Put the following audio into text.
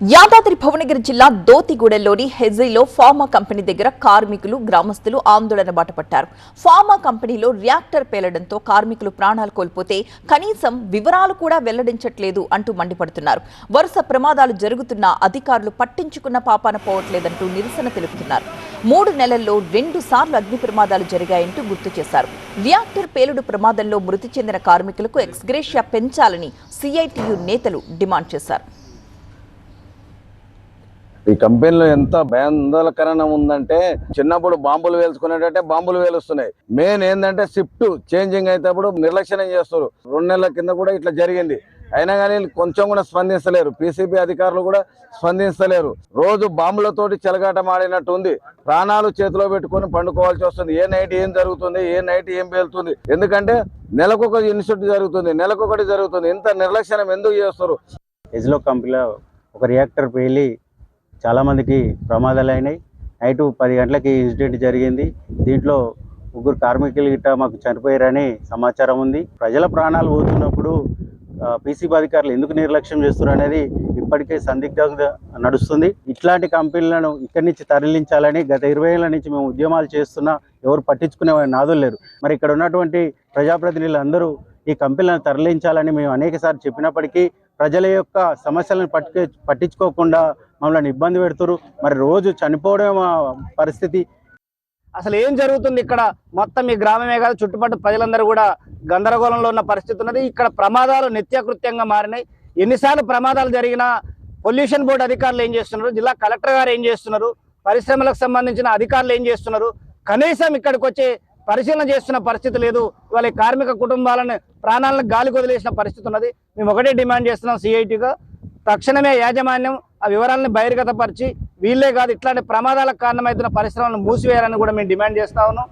యాదాద్రి భువనగిరి జిల్లా దోతిగూడెంలోని హెజ్రీలో pharma company దగ్గర కార్మికులు గ్రామస్తులు ఆందోళన బాటపట్టారు. ఫార్మా కంపెనీలో రియాక్టర్ పేలడంతో కార్మికులు ప్రాణాలు కోల్పోతే కనీసం వివరాలు కూడా వెల్లడించట్లేదు అంటూ మండిపడుతున్నారు. వరుస ప్రమాదాలు జరుగుతున్నా అధికారులు పట్టించుకున్న పాపాన పోవట్లేదంటూ నిరసన తెలుపుతున్నారు. 3 నెలల్లో 2 సార్లు అగ్ని ప్రమాదాలు జరిగాయంటూ గుర్తు చేశారు. రియాక్టర్ పేలుడు ప్రమాదంలో మృతి చెందిన కార్మికులకు ఎక్స్గ్రేషియా పెంచాలని సిఐటియు నేతలు డిమాండ్ చేశారు. ఈ కంపెనీలో ఎంత భయాందోళనకరం ఉందంటే చిన్నప్పుడు బాంబులు వేల్చుకునేటంటే బాంబులు వేలుస్తున్నాయి. మెయిన్ ఏంటంటే షిఫ్ట్ చేంజింగ్ అయితేప్పుడు నిర్లక్ష్యం చేస్తారు. 2 నెలల కింద కూడా ఇట్లా జరిగింది. అయినా కానీ కొంచెం కూడా స్పందించలేరు. పీసీబీ అధికారులు కూడా స్పందించలేరు. రోజు బాంబులతోటి చెలగాటం ఆడినట్టు ఉంది. ప్రాణాలు చేతిలో పెట్టుకుని పండుకోవాల్సి వస్తుంది. ఏ నైట్ ఏం జరుగుతుంది, ఏ నైట్ ఏం పేలుతుంది. ఎందుకంటే నెలకొక ఇన్సిడెంట్ జరుగుతుంది, నెలకొకటి జరుగుతుంది. ఇంత నిర్లక్ష్యం ఎందుకు చేస్తారు? హెజ్లో కంపెనీలో ఒక రియాక్టర్ పేలి చాలా మందికి ప్రమాదాలు అయినాయి. నైటు 10 గంటలకి ఇన్సిడెంట్ జరిగింది. దీంట్లో 3 కార్మికులు గిట్ట మాకు చనిపోయారని సమాచారం ఉంది. ప్రజల ప్రాణాలు పోతున్నప్పుడు పీసీబీ అధికారులు ఎందుకు నిర్లక్ష్యం చేస్తున్నారు అనేది ఇప్పటికే సందిగ్ధంగా నడుస్తుంది. ఇట్లాంటి కంపెనీలను ఇక్కడి నుంచి తరలించాలని గత 20 ఏళ్ల నుంచి మేము ఉద్యమాలు చేస్తున్నా ఎవరు పట్టించుకునే నాదులు లేరు. మరి ఇక్కడ ఉన్నటువంటి ప్రజాప్రతినిధులు అందరూ ఈ కంపెనీలను తరలించాలని మేము అనేకసార్లు చెప్పినప్పటికీ ప్రజల యొక్క సమస్యలను పట్టించుకోకుండా మమ్మల్ని ఇబ్బంది పెడుతున్నారు. మరి రోజు చనిపోవడం పరిస్థితి. అసలు ఏం జరుగుతుంది ఇక్కడ? మొత్తం ఈ గ్రామమే కాదు, చుట్టుపక్కల ప్రజలందరూ కూడా గందరగోళంలో ఉన్న పరిస్థితి ఉన్నది. ఇక్కడ ప్రమాదాలు నిత్యకృత్యంగా మారినాయి. ఎన్నిసార్లు ప్రమాదాలు జరిగినా పొల్యూషన్ బోర్డు అధికారులు ఏం చేస్తున్నారు, జిల్లా కలెక్టర్ గారు ఏం చేస్తున్నారు, పరిశ్రమలకు సంబంధించిన అధికారులు ఏం చేస్తున్నారు? కనీసం ఇక్కడికి వచ్చి పరిశీలన చేస్తున్న పరిస్థితి లేదు. ఇవాళ కార్మిక కుటుంబాలను ప్రాణాలను గాలి వదిలేసిన పరిస్థితి ఉన్నది. మేము ఒకటే డిమాండ్ చేస్తున్నాం సిఐటిగా, తక్షణమే యాజమాన్యం ఆ వివరాలను బహిర్గతపరిచి వీళ్ళే కాదు ఇట్లాంటి ప్రమాదాలకు కారణమవుతున్న పరిశ్రమలను మూసివేయాలని కూడా మేము డిమాండ్ చేస్తా ఉన్నాం.